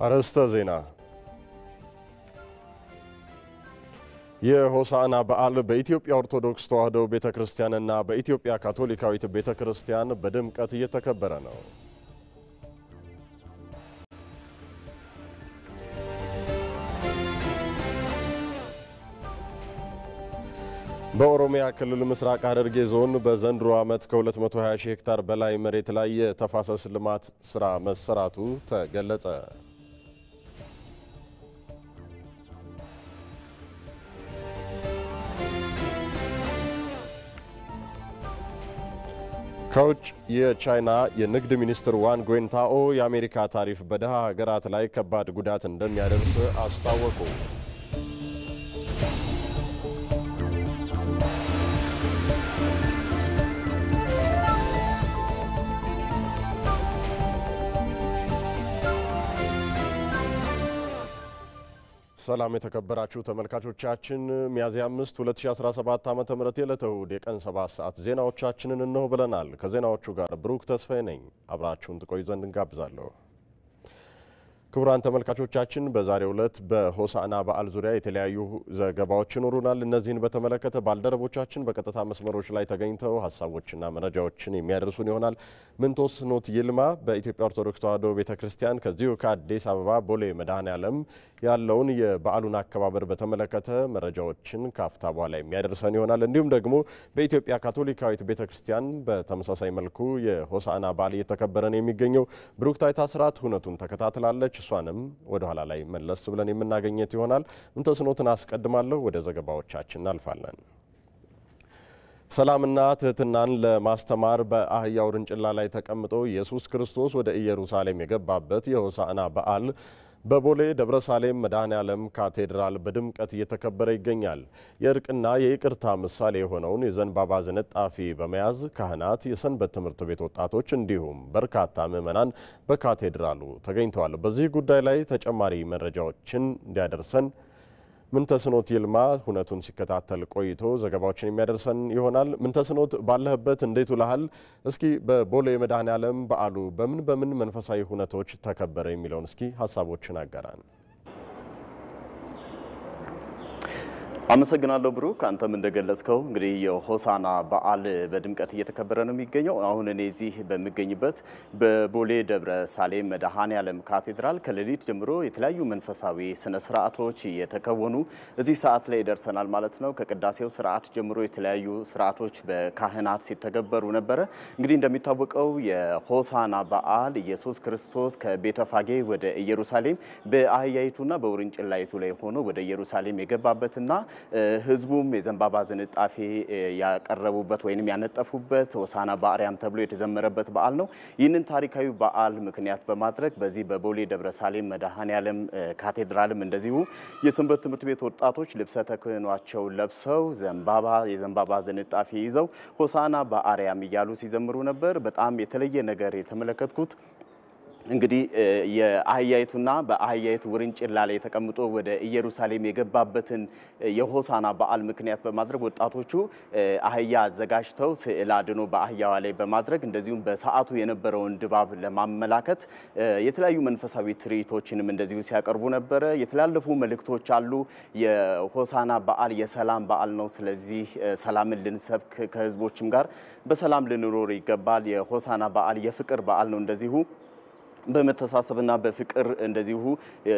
አርዕስተ ዜና የሆሳዕና በዓል በኢትዮጵያ ኦርቶዶክስ ተዋሕዶ ቤተክርስቲያንና በኢትዮጵያ ካቶሊካዊት ቤተክርስቲያን በድምቀት እየተከበረ ነው። በኦሮሚያ ክልል ምስራቅ ሐረርጌ ዞን በዘንድሮ ዓመት ከ220 ሺህ ሄክታር በላይ መሬት ላይ የተፋሰስ ልማት ስራ መሰራቱ ተገለጸ። ከውጭ የቻይና የንግድ ሚኒስትር ዋን ጎንታኦ የአሜሪካ ታሪፍ በደሃ ሀገራት ላይ ከባድ ጉዳት እንደሚያደርስ አስታወቁ። ሰላም የተከበራችሁ ተመልካቾቻችን ሚያዝያ 5 2017 ዓ.ም የዕለተ እሁድ የቀን 7 ሰዓት ዜናዎቻችንን እነሆ ብለናል። ከዜናዎቹ ጋር ብሩክ ተስፋዬ ነኝ። አብራችሁን ትቆዩ ዘንድ እንጋብዛለሁ። ክቡራን ተመልካቾቻችን በዛሬው ዕለት በሆሳዕና በዓል ዙሪያ የተለያዩ ዘገባዎች ይኖሩናል። እነዚህን በተመለከተ ባልደረቦቻችን በቀጥታ መስመሮች ላይ ተገኝተው ሀሳቦችና መረጃዎችን የሚያደርሱን ይሆናል። ምንተስኖት ይልማ በኢትዮጵያ ኦርቶዶክስ ተዋሕዶ ቤተክርስቲያን ከዚሁ ከአዲስ አበባ ቦሌ መድኃኔዓለም ያለውን የበዓሉን አከባበር በተመለከተ መረጃዎችን ካፍታ በኋላ የሚያደርሰን ይሆናል። እንዲሁም ደግሞ በኢትዮጵያ ካቶሊካዊት ቤተክርስቲያን በተመሳሳይ መልኩ የሆሳዕና በዓል እየተከበረ ነው የሚገኘው። ብሩክታይት አስራት ሁነቱን ተከታትላለች። እሷንም ወደ ኋላ ላይ መለስ ብለን የምናገኘት ይሆናል። ምንተስኖትን አስቀድማለሁ። ወደ ዘገባዎቻችን እናልፋለን። ሰላምና ትህትናን ለማስተማር በአህያው ውርንጭላ ላይ ተቀምጦ ኢየሱስ ክርስቶስ ወደ ኢየሩሳሌም የገባበት የሆሳዕና በዓል በቦሌ ደብረሳሌም መድኃኔዓለም ካቴድራል በድምቀት እየተከበረ ይገኛል። የእርቅና የይቅርታ ምሳሌ የሆነውን የዘንባባ ዝንጣፊ በመያዝ ካህናት፣ የሰንበት ትምህርት ቤት ወጣቶች እንዲሁም በርካታ ምዕመናን በካቴድራሉ ተገኝተዋል። በዚህ ጉዳይ ላይ ተጨማሪ መረጃዎችን እንዲያደርሰን ምንተስኖት ይልማ ሁነቱን ሲከታተል ቆይቶ ዘገባዎችን የሚያደርሰን ይሆናል። ምንተስኖት ባለህበት እንዴት ውለሃል? እስኪ በቦሌ መድኃኔዓለም በዓሉ በምን መንፈሳዊ ሁነቶች ተከበረ የሚለውን እስኪ ሀሳቦችን አጋራን። አመሰግናለሁ ብሩክ። አንተም እንደገለጽከው እንግዲህ የሆሳዕና በዓል በድምቀት እየተከበረ ነው የሚገኘው። አሁን እኔ እዚህ በሚገኝበት በቦሌ ደብረሳሌም መድኃኔዓለም ካቴድራል ከሌሊት ጀምሮ የተለያዩ መንፈሳዊ ስነ ስርዓቶች እየተከወኑ እዚህ ሰዓት ላይ ደርሰናል ማለት ነው። ከቅዳሴው ስርዓት ጀምሮ የተለያዩ ስርዓቶች በካህናት ሲተገበሩ ነበረ። እንግዲህ እንደሚታወቀው የሆሳዕና በዓል ኢየሱስ ክርስቶስ ከቤተፋጌ ወደ ኢየሩሳሌም በአህያይቱና በውርንጭላይቱ ላይ ሆኖ ወደ ኢየሩሳሌም የገባበትና ህዝቡም የዘንባባ ዝንጣፊ ያቀረቡበት ወይንም ያነጠፉበት ሆሳዕና በአርያም ተብሎ የተዘመረበት በዓል ነው። ይህንን ታሪካዊ በዓል ምክንያት በማድረግ በዚህ በቦሌ ደብረሳሌም መድኃኔዓለም ካቴድራልም እንደዚሁ የሰንበት ትምህርት ቤት ወጣቶች ልብሰ ተክህኗቸው ለብሰው የዘንባባ ዝንጣፊ ይዘው ሆሳዕና በአርያም እያሉ ሲዘምሩ ነበር። በጣም የተለየ ነገር የተመለከትኩት እንግዲህ የአህያይቱና በአህያይቱ ውርንጭላ ላይ ተቀምጦ ወደ ኢየሩሳሌም የገባበትን የሆሳዕና በዓል ምክንያት በማድረግ ወጣቶቹ አህያ አዘጋጅተው ስዕል አድኖ በአህያዋ ላይ በማድረግ እንደዚሁም በሰዓቱ የነበረውን ድባብ ለማመላከት የተለያዩ መንፈሳዊ ትርኢቶችንም እንደዚሁ ሲያቀርቡ ነበረ። የተላለፉ መልእክቶች አሉ። የሆሳዕና በዓል የሰላም በዓል ነው። ስለዚህ ሰላምን ልንሰብክ ከህዝቦችም ጋር በሰላም ልንኖር ይገባል። የሆሳዕና በዓል የፍቅር በዓል ነው። እንደዚሁ በመተሳሰብና በፍቅር እንደዚሁ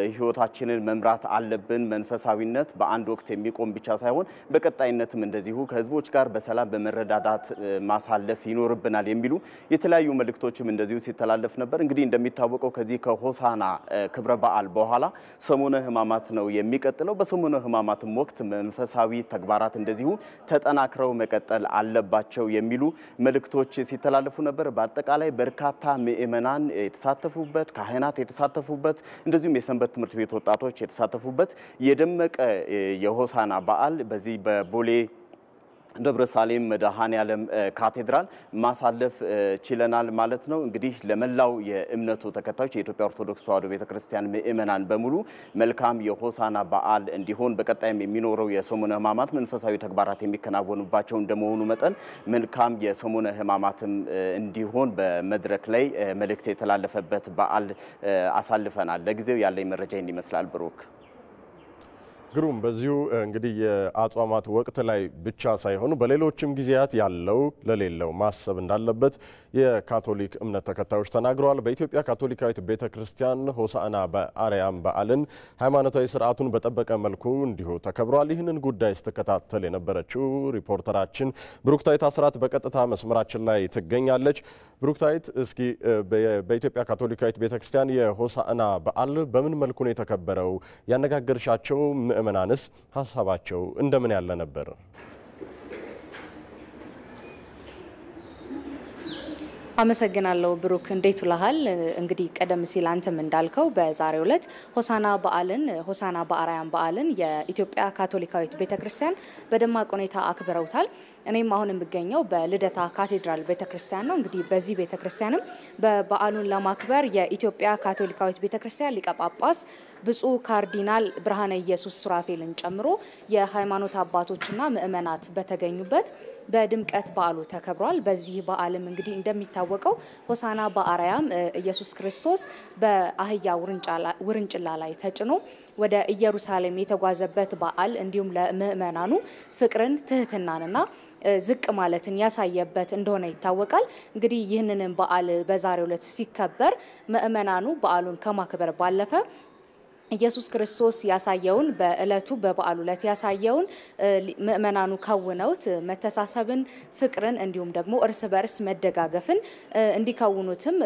ህይወታችንን መምራት አለብን። መንፈሳዊነት በአንድ ወቅት የሚቆም ብቻ ሳይሆን በቀጣይነትም እንደዚሁ ከህዝቦች ጋር በሰላም በመረዳዳት ማሳለፍ ይኖርብናል የሚሉ የተለያዩ መልእክቶችም እንደዚሁ ሲተላለፍ ነበር። እንግዲህ እንደሚታወቀው ከዚህ ከሆሳዕና ክብረ በዓል በኋላ ሰሙነ ሕማማት ነው የሚቀጥለው። በሰሙነ ሕማማትም ወቅት መንፈሳዊ ተግባራት እንደዚሁ ተጠናክረው መቀጠል አለባቸው የሚሉ መልእክቶች ሲተላለፉ ነበር። በአጠቃላይ በርካታ ምዕመናን የተሳተፉበት ካህናት የተሳተፉበት እንደዚሁም የሰንበት ትምህርት ቤት ወጣቶች የተሳተፉበት የደመቀ የሆሳዕና በዓል በዚህ በቦሌ ደብረ ሳሌም መድኃኔዓለም ካቴድራል ማሳለፍ ችለናል ማለት ነው። እንግዲህ ለመላው የእምነቱ ተከታዮች የኢትዮጵያ ኦርቶዶክስ ተዋሕዶ ቤተክርስቲያን ምእመናን በሙሉ መልካም የሆሳና በዓል እንዲሆን በቀጣይም የሚኖረው የሰሙነ ሕማማት መንፈሳዊ ተግባራት የሚከናወኑባቸው እንደመሆኑ መጠን መልካም የሰሙነ ሕማማትም እንዲሆን በመድረክ ላይ መልእክት የተላለፈበት በዓል አሳልፈናል። ለጊዜው ያለኝ መረጃ ይመስላል። ብሩክ ግሩም። በዚሁ እንግዲህ የአጽዋማት ወቅት ላይ ብቻ ሳይሆኑ በሌሎችም ጊዜያት ያለው ለሌለው ማሰብ እንዳለበት የካቶሊክ እምነት ተከታዮች ተናግረዋል። በኢትዮጵያ ካቶሊካዊት ቤተክርስቲያን ሆሳዕና በአርያም በዓልን ሃይማኖታዊ ስርዓቱን በጠበቀ መልኩ እንዲሁ ተከብሯል። ይህንን ጉዳይ ስትከታተል የነበረችው ሪፖርተራችን ብሩክታይት አስራት በቀጥታ መስመራችን ላይ ትገኛለች። ብሩክታይት፣ እስኪ በኢትዮጵያ ካቶሊካዊት ቤተክርስቲያን የሆሳዕና በዓል በምን መልኩ ነው የተከበረው? ያነጋገርሻቸው ምእመናንስ ሀሳባቸው እንደምን ያለ ነበር? አመሰግናለሁ ብሩክ፣ እንዴት ውለሃል? እንግዲህ ቀደም ሲል አንተም እንዳልከው በዛሬው ዕለት ሆሳዕና በአርያም በዓልን የኢትዮጵያ ካቶሊካዊት ቤተክርስቲያን በደማቅ ሁኔታ አክብረውታል። እኔም አሁን የምገኘው በልደታ ካቴድራል ቤተክርስቲያን ነው። እንግዲህ በዚህ ቤተክርስቲያንም በበዓሉን ለማክበር የኢትዮጵያ ካቶሊካዊት ቤተክርስቲያን ሊቀ ጳጳስ ብፁዕ ካርዲናል ብርሃነ ኢየሱስ ሱራፌልን ጨምሮ የሃይማኖት አባቶችና ምእመናት በተገኙበት በድምቀት በዓሉ ተከብሯል። በዚህ በዓልም እንግዲህ እንደሚታወቀው ሆሳዕና በአርያም ኢየሱስ ክርስቶስ በአህያ ውርንጭላ ላይ ተጭኖ ወደ ኢየሩሳሌም የተጓዘበት በዓል እንዲሁም ለምእመናኑ ፍቅርን፣ ትህትናንና ዝቅ ማለትን ያሳየበት እንደሆነ ይታወቃል። እንግዲህ ይህንንም በዓል በዛሬው ዕለት ሲከበር ምእመናኑ በዓሉን ከማክበር ባለፈ ኢየሱስ ክርስቶስ ያሳየውን በበዓሉ ዕለት ያሳየውን ምእመናኑ ከውነውት መተሳሰብን፣ ፍቅርን እንዲሁም ደግሞ እርስ በርስ መደጋገፍን እንዲከውኑትም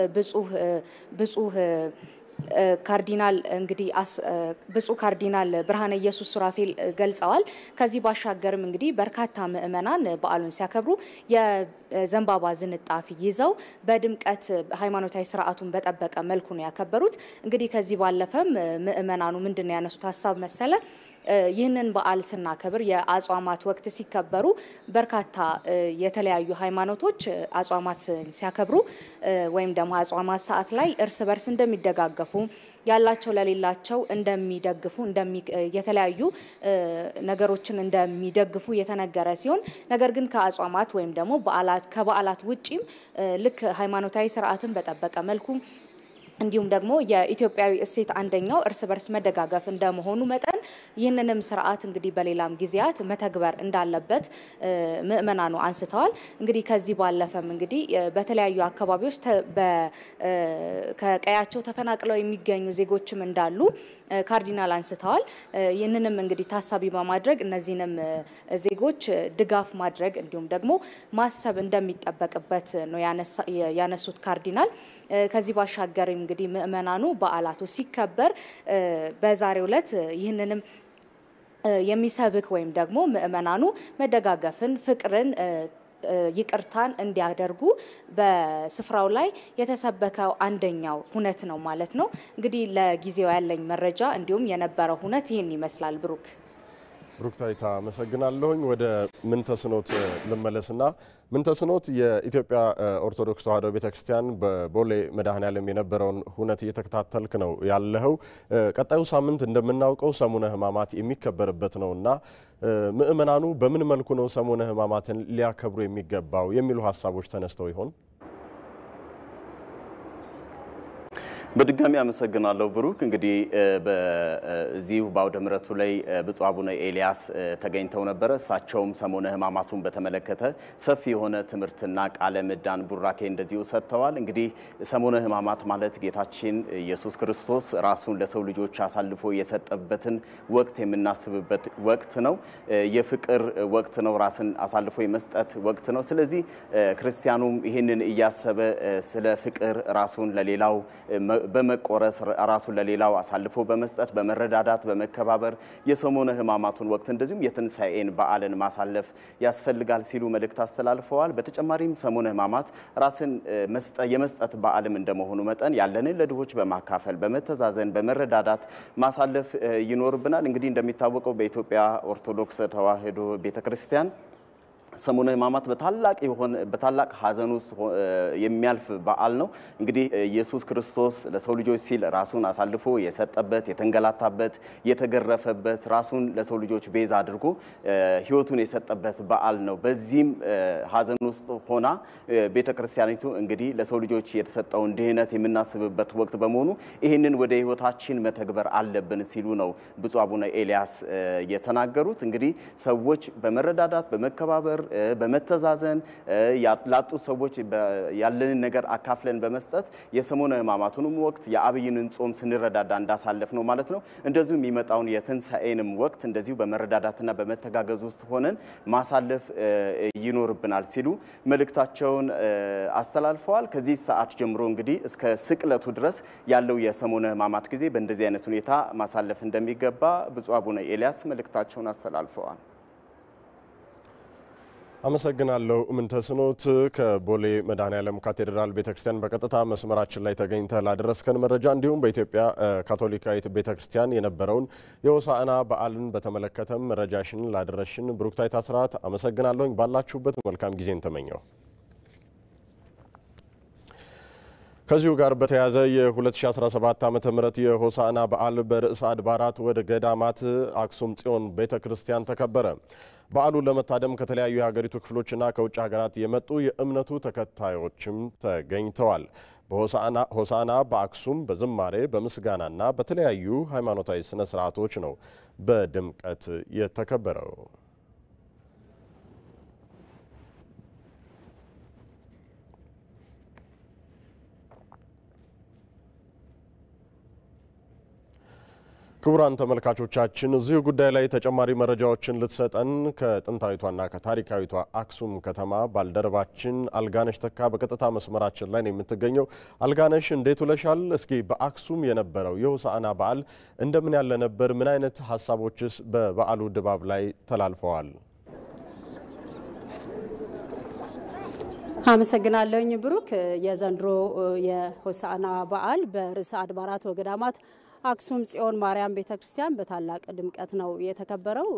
ብፁዕ ካርዲናል ብፁዕ ካርዲናል ብርሃነ ኢየሱስ ሱራፌል ገልጸዋል። ከዚህ ባሻገርም እንግዲህ በርካታ ምእመናን በዓሉን ሲያከብሩ የዘንባባ ዝንጣፊ ይዘው በድምቀት ሃይማኖታዊ ስርዓቱን በጠበቀ መልኩ ነው ያከበሩት። እንግዲህ ከዚህ ባለፈም ምእመናኑ ምንድነው ያነሱት ሀሳብ መሰለ? ይህንን በዓል ስናከብር የአጽዋማት ወቅት ሲከበሩ በርካታ የተለያዩ ሃይማኖቶች አጽዋማት ሲያከብሩ ወይም ደግሞ አጽዋማት ሰዓት ላይ እርስ በርስ እንደሚደጋገፉ ያላቸው ለሌላቸው እንደሚደግፉ የተለያዩ ነገሮችን እንደሚደግፉ የተነገረ ሲሆን ነገር ግን ከአጽዋማት ወይም ደግሞ ከበዓላት ውጪም ልክ ሃይማኖታዊ ስርዓትን በጠበቀ መልኩ እንዲሁም ደግሞ የኢትዮጵያዊ እሴት አንደኛው እርስ በርስ መደጋገፍ እንደመሆኑ መጠን ይህንንም ስርዓት እንግዲህ በሌላም ጊዜያት መተግበር እንዳለበት ምእመናኑ አንስተዋል። እንግዲህ ከዚህ ባለፈም እንግዲህ በተለያዩ አካባቢዎች ከቀያቸው ተፈናቅለው የሚገኙ ዜጎችም እንዳሉ ካርዲናል አንስተዋል። ይህንንም እንግዲህ ታሳቢ በማድረግ እነዚህንም ዜጎች ድጋፍ ማድረግ እንዲሁም ደግሞ ማሰብ እንደሚጠበቅበት ነው ያነሱት ካርዲናል። ከዚህ ባሻገር እንግዲህ ምእመናኑ በዓላቱ ሲከበር በዛሬው ዕለት ይህንንም የሚሰብክ ወይም ደግሞ ምእመናኑ መደጋገፍን፣ ፍቅርን፣ ይቅርታን እንዲያደርጉ በስፍራው ላይ የተሰበከው አንደኛው ሁነት ነው ማለት ነው። እንግዲህ ለጊዜው ያለኝ መረጃ እንዲሁም የነበረው ሁነት ይህን ይመስላል። ብሩክታይት አመሰግናለሁኝ። ወደ ምንተስኖት ልመለስና ምንተስኖት የኢትዮጵያ ኦርቶዶክስ ተዋሕዶ ቤተክርስቲያን በቦሌ መድኃኔዓለም የነበረውን ሁነት እየተከታተልክ ነው ያለኸው። ቀጣዩ ሳምንት እንደምናውቀው ሰሙነ ሕማማት የሚከበርበት ነውና ምእመናኑ በምን መልኩ ነው ሰሙነ ሕማማትን ሊያከብሩ የሚገባው የሚሉ ሀሳቦች ተነስተው ይሆን? በድጋሚ አመሰግናለሁ ብሩክ። እንግዲህ በዚሁ በአውደ ምሕረቱ ላይ ብፁዕ አቡነ ኤልያስ ተገኝተው ነበር። እሳቸውም ሰሙነ ሕማማቱን በተመለከተ ሰፊ የሆነ ትምህርትና ቃለ ምዕዳን ቡራኬ እንደዚሁ ሰጥተዋል። እንግዲህ ሰሙነ ሕማማት ማለት ጌታችን ኢየሱስ ክርስቶስ ራሱን ለሰው ልጆች አሳልፎ የሰጠበትን ወቅት የምናስብበት ወቅት ነው። የፍቅር ወቅት ነው። ራስን አሳልፎ የመስጠት ወቅት ነው። ስለዚህ ክርስቲያኑም ይህንን እያሰበ ስለ ፍቅር ራሱን ለሌላው በመቆረስ ራሱን ለሌላው አሳልፎ በመስጠት በመረዳዳት በመከባበር የሰሙነ ሕማማቱን ወቅት እንደዚሁም የትንሣኤን በዓልን ማሳለፍ ያስፈልጋል ሲሉ መልእክት አስተላልፈዋል። በተጨማሪም ሰሙነ ሕማማት ራስን የመስጠት በዓልም እንደመሆኑ መጠን ያለንን ለድሆች በማካፈል በመተዛዘን በመረዳዳት ማሳለፍ ይኖርብናል። እንግዲህ እንደሚታወቀው በኢትዮጵያ ኦርቶዶክስ ተዋሕዶ ቤተክርስቲያን ሰሙነ ሕማማት በታላቅ ሐዘን ውስጥ የሚያልፍ በዓል ነው። እንግዲህ ኢየሱስ ክርስቶስ ለሰው ልጆች ሲል ራሱን አሳልፎ የሰጠበት፣ የተንገላታበት፣ የተገረፈበት፣ ራሱን ለሰው ልጆች ቤዛ አድርጎ ሕይወቱን የሰጠበት በዓል ነው። በዚህም ሐዘን ውስጥ ሆና ቤተክርስቲያኒቱ እንግዲህ ለሰው ልጆች የተሰጠውን ድህነት የምናስብበት ወቅት በመሆኑ ይህንን ወደ ሕይወታችን መተግበር አለብን ሲሉ ነው ብፁዕ አቡነ ኤልያስ የተናገሩት። እንግዲህ ሰዎች በመረዳዳት በመከባበር በመተዛዘን ላጡት ሰዎች ያለንን ነገር አካፍለን በመስጠት የሰሙነ ሕማማቱንም ወቅት የአብይንን ጾም ስንረዳዳ እንዳሳለፍ ነው ማለት ነው። እንደዚሁ የሚመጣውን የትንሣኤንም ወቅት እንደዚሁ በመረዳዳትና በመተጋገዝ ውስጥ ሆነን ማሳለፍ ይኖርብናል ሲሉ መልእክታቸውን አስተላልፈዋል። ከዚህ ሰዓት ጀምሮ እንግዲህ እስከ ስቅለቱ ድረስ ያለው የሰሙነ ሕማማት ጊዜ በእንደዚህ አይነት ሁኔታ ማሳለፍ እንደሚገባ ብፁዕ አቡነ ኤልያስ መልእክታቸውን አስተላልፈዋል። አመሰግናለሁ። ምንተስኖት ከቦሌ መድኃኔዓለም ካቴድራል ቤተክርስቲያን በቀጥታ መስመራችን ላይ ተገኝተህ ላደረስከን መረጃ እንዲሁም በኢትዮጵያ ካቶሊካዊት ቤተክርስቲያን የነበረውን የሆሳዕና በዓልን በተመለከተም መረጃሽን ላደረሽን ብሩክታይት አስራት አመሰግናለሁኝ። ባላችሁበት መልካም ጊዜን ተመኘው። ከዚሁ ጋር በተያያዘ የ2017 ዓመተ ምህረት የሆሳዕና በዓል በርዕሰ አድባራት ወደ ገዳማት አክሱም ጽዮን ቤተክርስቲያን ተከበረ። በዓሉን ለመታደም ከተለያዩ የሀገሪቱ ክፍሎችና ከውጭ ሀገራት የመጡ የእምነቱ ተከታዮችም ተገኝተዋል። በሆሳዕና በአክሱም በዝማሬ በምስጋናና በተለያዩ ሃይማኖታዊ ስነ ስርዓቶች ነው በድምቀት የተከበረው። ክቡራን ተመልካቾቻችን እዚሁ ጉዳይ ላይ ተጨማሪ መረጃዎችን ልትሰጠን ከጥንታዊቷና ከታሪካዊቷ አክሱም ከተማ ባልደረባችን አልጋነሽ ተካ በቀጥታ መስመራችን ላይ ነው የምትገኘው። አልጋነሽ እንዴት ውለሻል? እስኪ በአክሱም የነበረው የሆሳዕና በዓል እንደምን ያለ ነበር? ምን አይነት ሀሳቦችስ በበዓሉ ድባብ ላይ ተላልፈዋል? አመሰግናለሁኝ ብሩክ። የዘንድሮ የሆሳዕና በዓል በርዕሰ አድባራት ወገዳማት አክሱም ጽዮን ማርያም ቤተክርስቲያን በታላቅ ድምቀት ነው የተከበረው።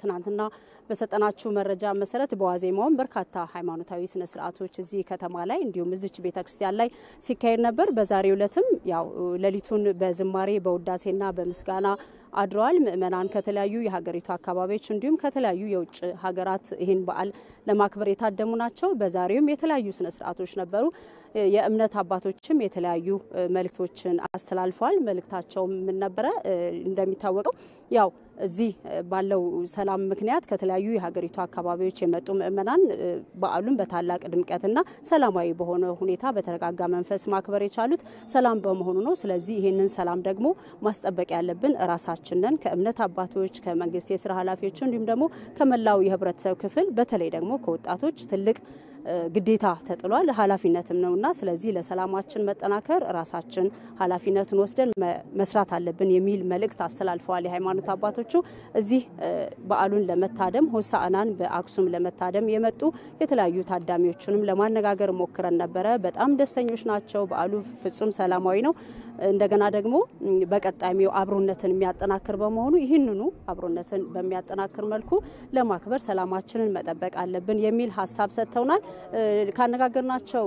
ትናንትና በሰጠናችሁ መረጃ መሰረት በዋዜማውም በርካታ ሃይማኖታዊ ስነ ስርዓቶች እዚህ ከተማ ላይ እንዲሁም እዚች ቤተክርስቲያን ላይ ሲካሄድ ነበር። በዛሬው ዕለትም ያው ሌሊቱን በዝማሬ በውዳሴና በምስጋና አድረዋል። ምእመናን ከተለያዩ የሀገሪቱ አካባቢዎች እንዲሁም ከተለያዩ የውጭ ሀገራት ይህን በዓል ለማክበር የታደሙ ናቸው። በዛሬውም የተለያዩ ስነ ስርዓቶች ነበሩ። የእምነት አባቶችም የተለያዩ መልእክቶችን አስተላልፈዋል። መልእክታቸው ምን ነበረ? እንደሚታወቀው ያው እዚህ ባለው ሰላም ምክንያት ከተለያዩ የሀገሪቱ አካባቢዎች የመጡ ምእመናን በዓሉን በታላቅ ድምቀትና ሰላማዊ በሆነ ሁኔታ በተረጋጋ መንፈስ ማክበር የቻሉት ሰላም በመሆኑ ነው። ስለዚህ ይህንን ሰላም ደግሞ ማስጠበቅ ያለብን ራሳችንን ከእምነት አባቶች፣ ከመንግስት የስራ ኃላፊዎች እንዲሁም ደግሞ ከመላው የህብረተሰብ ክፍል በተለይ ደግሞ ከወጣቶች ትልቅ ግዴታ ተጥሏል፣ ኃላፊነትም ነውና ስለዚህ ለሰላማችን መጠናከር ራሳችን ኃላፊነቱን ወስደን መስራት አለብን የሚል መልእክት አስተላልፈዋል የሃይማኖት አባቶቹ። እዚህ በዓሉን ለመታደም ሆሳዕናን በአክሱም ለመታደም የመጡ የተለያዩ ታዳሚዎችንም ለማነጋገር ሞክረን ነበረ። በጣም ደስተኞች ናቸው። በዓሉ ፍጹም ሰላማዊ ነው። እንደገና ደግሞ በቀጣሚው አብሮነትን የሚያጠናክር በመሆኑ ይህንኑ አብሮነትን በሚያጠናክር መልኩ ለማክበር ሰላማችንን መጠበቅ አለብን የሚል ሀሳብ ሰጥተውናል። ካነጋገርናቸው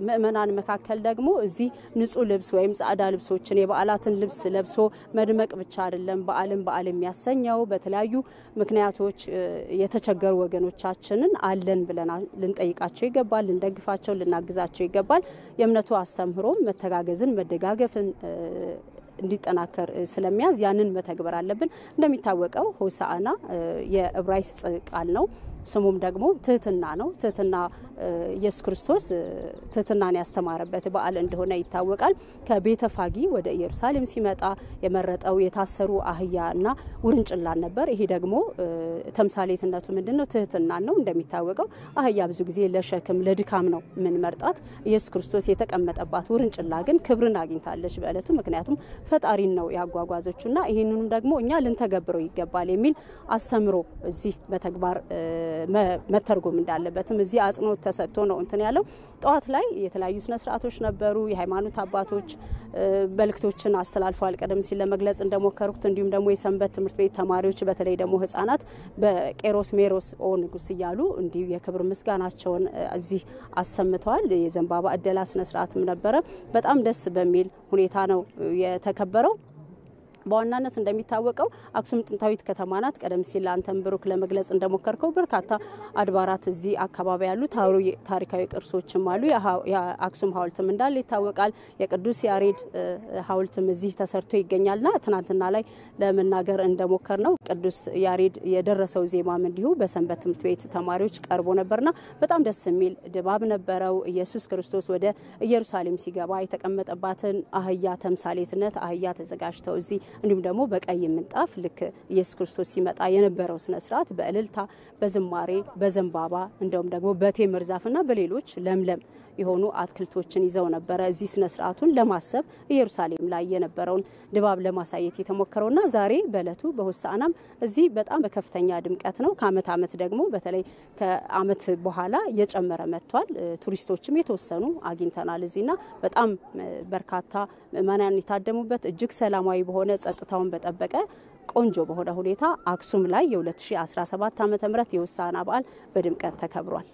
ምእመናን መካከል ደግሞ እዚህ ንጹህ ልብስ ወይም ጻዕዳ ልብሶችን የበዓላትን ልብስ ለብሶ መድመቅ ብቻ አይደለም በዓልን በዓል የሚያሰኘው። በተለያዩ ምክንያቶች የተቸገሩ ወገኖቻችንን አለን ብለን ልንጠይቃቸው ይገባል፣ ልንደግፋቸው፣ ልናግዛቸው ይገባል። የእምነቱ አስተምህሮ መተጋገዝን መደጋገፍን እንዲጠናከር ስለሚያዝ ያንን መተግበር አለብን። እንደሚታወቀው ሆሳዕና የዕብራይስጥ ቃል ነው። ስሙም ደግሞ ትህትና ነው። ትህትና ኢየሱስ ክርስቶስ ትህትናን ያስተማረበት በዓል እንደሆነ ይታወቃል። ከቤተ ፋጊ ወደ ኢየሩሳሌም ሲመጣ የመረጠው የታሰሩ አህያና ውርንጭላን ነበር። ይሄ ደግሞ ተምሳሌትነቱ ምንድነው? ትህትናን ነው። እንደሚታወቀው አህያ ብዙ ጊዜ ለሸክም ለድካም ነው ምን መርጣት። ኢየሱስ ክርስቶስ የተቀመጠባት ውርንጭላ ግን ክብርን አግኝታለች በእለቱ። ምክንያቱም ፈጣሪን ነው ያጓጓዘችውና ይህንንም ደግሞ እኛ ልንተገብረው ይገባል የሚል አስተምሮ እዚህ በተግባር መተርጎም እንዳለበትም እዚህ አጽንኦት ተሰጥቶ ነው እንትን ያለው። ጠዋት ላይ የተለያዩ ስነ ስርዓቶች ነበሩ። የሃይማኖት አባቶች መልእክቶችን አስተላልፈዋል። ቀደም ሲል ለመግለጽ እንደሞከሩት እንዲሁም ደግሞ የሰንበት ትምህርት ቤት ተማሪዎች በተለይ ደግሞ ህጻናት በቄሮስ ሜሮስ ኦ ንጉስ እያሉ እንዲሁ የክብር ምስጋናቸውን እዚህ አሰምተዋል። የዘንባባ እደላ ስነ ስርዓትም ነበረ። በጣም ደስ በሚል ሁኔታ ነው የተከበረው። በዋናነት እንደሚታወቀው አክሱም ጥንታዊት ከተማ ናት። ቀደም ሲል አንተም ብሩክ ለመግለጽ እንደሞከርከው በርካታ አድባራት እዚህ አካባቢ ያሉ ታሪካዊ ቅርሶችም አሉ። የአክሱም ሐውልትም እንዳለ ይታወቃል። የቅዱስ ያሬድ ሐውልትም እዚህ ተሰርቶ ይገኛልና ትናንትና ላይ ለመናገር እንደሞከር ነው ቅዱስ ያሬድ የደረሰው ዜማም እንዲሁ በሰንበት ትምህርት ቤት ተማሪዎች ቀርቦ ነበርና በጣም ደስ የሚል ድባብ ነበረው። ኢየሱስ ክርስቶስ ወደ ኢየሩሳሌም ሲገባ የተቀመጠባትን አህያ ተምሳሌትነት አህያ ተዘጋጅተው እዚህ እንዲሁም ደግሞ በቀይ ምንጣፍ ልክ ኢየሱስ ክርስቶስ ሲመጣ የነበረው ስነ ስርዓት በእልልታ በዝማሬ በዘንባባ እንደውም ደግሞ በቴምር ዛፍና በሌሎች ለምለም የሆኑ አትክልቶችን ይዘው ነበረ እዚህ ስነ ስርዓቱን ለማሰብ ኢየሩሳሌም ላይ የነበረውን ድባብ ለማሳየት የተሞከረውና ዛሬ በእለቱ በሆሳዕናም እዚህ በጣም በከፍተኛ ድምቀት ነው። ከአመት አመት ደግሞ በተለይ ከአመት በኋላ እየጨመረ መጥቷል። ቱሪስቶችም የተወሰኑ አግኝተናል እዚህና በጣም በርካታ ምዕመናን የታደሙበት እጅግ ሰላማዊ በሆነ ጸጥታውን በጠበቀ ቆንጆ በሆነ ሁኔታ አክሱም ላይ የ2017 ዓ.ም የሆሳዕና በዓል በድምቀት ተከብሯል።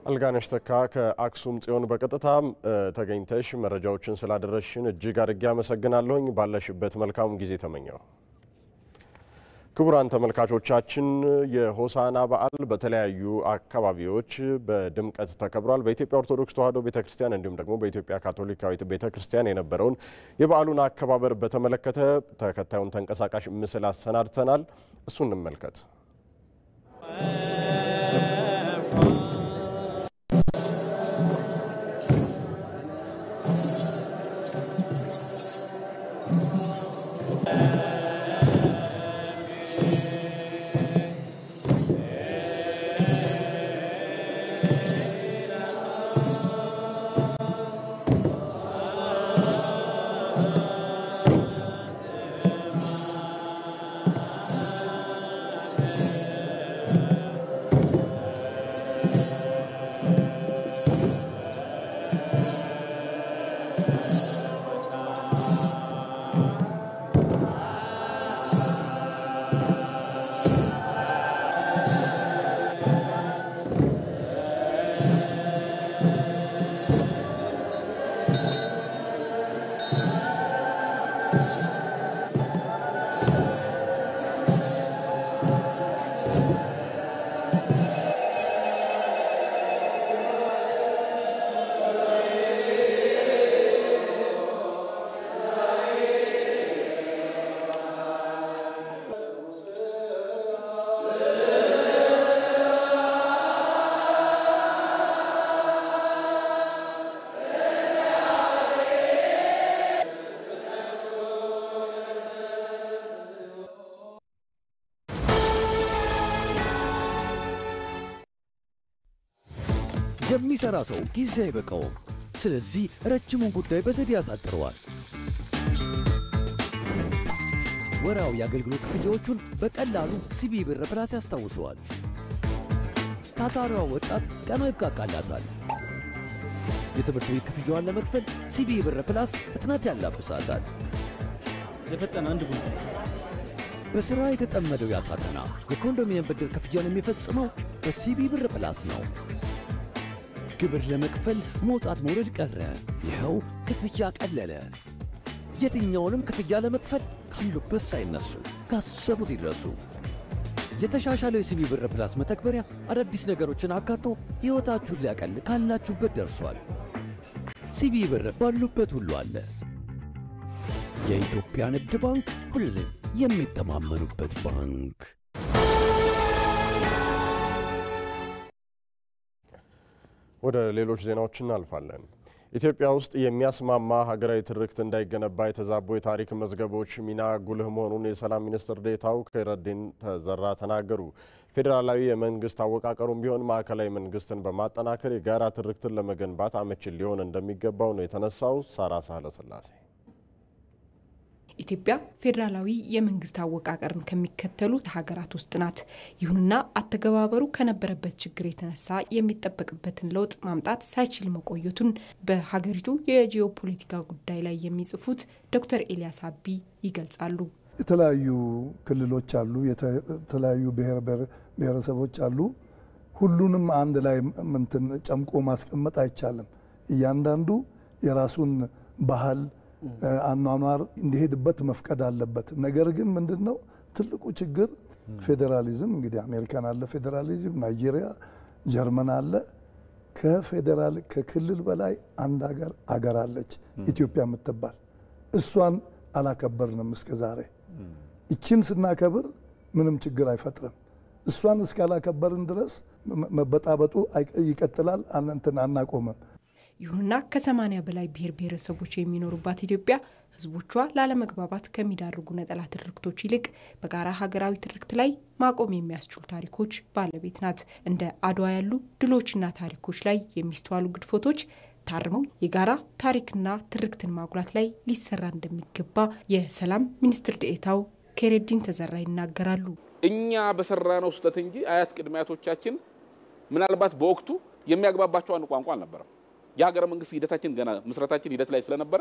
አልጋነሽ ተካ ከአክሱም ጽዮን በቀጥታ ተገኝተሽ መረጃዎችን ስላደረሽን እጅግ አድርጌ አመሰግናለሁኝ። ባለሽበት መልካም ጊዜ ተመኘው። ክቡራን ተመልካቾቻችን የሆሳዕና በዓል በተለያዩ አካባቢዎች በድምቀት ተከብሯል። በኢትዮጵያ ኦርቶዶክስ ተዋሕዶ ቤተክርስቲያን እንዲሁም ደግሞ በኢትዮጵያ ካቶሊካዊት ቤተክርስቲያን የነበረውን የበዓሉን አከባበር በተመለከተ ተከታዩን ተንቀሳቃሽ ምስል አሰናድተናል። እሱን እንመልከት። የሚሰራ ሰው ጊዜ አይበቃውም። ስለዚህ ረጅሙን ጉዳይ በዘዴ ያሳጥረዋል። ወራዊ የአገልግሎት ክፍያዎቹን በቀላሉ ሲቢ ብር ፕላስ ያስታውሰዋል። ታታሪዋ ወጣት ቀኗ ይብቃቃላታል። የትምህርት ቤት ክፍያዋን ለመክፈል ሲቢ ብር ፕላስ ፍጥነት ያላብሳታል። ለፈጠነ አንድ ቡን በስራ የተጠመደው ያሳተና የኮንዶሚኒየም ብድር ክፍያውን የሚፈጽመው በሲቢ ብር ፕላስ ነው። ግብር ለመክፈል መውጣት መውረድ ቀረ። ይኸው ክፍያ ቀለለ። የትኛውንም ክፍያ ለመክፈል ካሉበት ሳይነሱ ካሰቡት ይድረሱ። የተሻሻለው የሲቢ ብር ፕላስ መተግበሪያ አዳዲስ ነገሮችን አካቶ ሕይወታችሁን ሊያቀል ካላችሁበት ደርሷል። ሲቢ ብር ባሉበት ሁሉ አለ። የኢትዮጵያ ንግድ ባንክ ሁሌም የሚተማመኑበት ባንክ። ወደ ሌሎች ዜናዎች እናልፋለን። ኢትዮጵያ ውስጥ የሚያስማማ ሀገራዊ ትርክት እንዳይገነባ የተዛቡ የታሪክ መዝገቦች ሚና ጉልህ መሆኑን የሰላም ሚኒስትር ዴኤታው ከይረዲን ተዘራ ተናገሩ። ፌዴራላዊ የመንግስት አወቃቀሩም ቢሆን ማዕከላዊ መንግስትን በማጠናከር የጋራ ትርክትን ለመገንባት አመቺ ሊሆን እንደሚገባው ነው የተነሳው። ሳራ ሳህለስላሴ ኢትዮጵያ ፌዴራላዊ የመንግስት አወቃቀርን ከሚከተሉ ሀገራት ውስጥ ናት። ይሁንና አተገባበሩ ከነበረበት ችግር የተነሳ የሚጠበቅበትን ለውጥ ማምጣት ሳይችል መቆየቱን በሀገሪቱ የጂኦፖለቲካ ጉዳይ ላይ የሚጽፉት ዶክተር ኤልያስ አቢ ይገልጻሉ። የተለያዩ ክልሎች አሉ፣ የተለያዩ ብሔረሰቦች አሉ። ሁሉንም አንድ ላይ ጨምቆ ማስቀመጥ አይቻልም። እያንዳንዱ የራሱን ባህል አኗኗር እንዲሄድበት መፍቀድ አለበት። ነገር ግን ምንድነው ትልቁ ችግር ፌዴራሊዝም። እንግዲህ አሜሪካን አለ ፌዴራሊዝም፣ ናይጄሪያ፣ ጀርመን አለ። ከክልል በላይ አንድ ሀገር አለች ኢትዮጵያ የምትባል። እሷን አላከበርንም እስከዛሬ። እቺን ስናከብር ምንም ችግር አይፈጥርም። እሷን እስካላከበርን ድረስ መበጣበጡ ይቀጥላል፣ አናቆምም። ይሁንና ከ80 በላይ ብሔረሰቦች የሚኖሩባት ኢትዮጵያ ህዝቦቿ ላለመግባባት ከሚዳርጉ ነጠላ ትርክቶች ይልቅ በጋራ ሀገራዊ ትርክት ላይ ማቆም የሚያስችሉ ታሪኮች ባለቤት ናት። እንደ አድዋ ያሉ ድሎችና ታሪኮች ላይ የሚስተዋሉ ግድፈቶች ታርመው የጋራ ታሪክና ትርክትን ማጉላት ላይ ሊሰራ እንደሚገባ የሰላም ሚኒስትር ዴኤታው ከሬዲን ተዘራ ይናገራሉ። እኛ በሰራነው ስህተት እንጂ አያት ቅድሚያቶቻችን ምናልባት በወቅቱ የሚያግባባቸው አንድ ቋንቋ አልነበረም። የሀገረ መንግስት ሂደታችን ገና ምስረታችን ሂደት ላይ ስለነበረ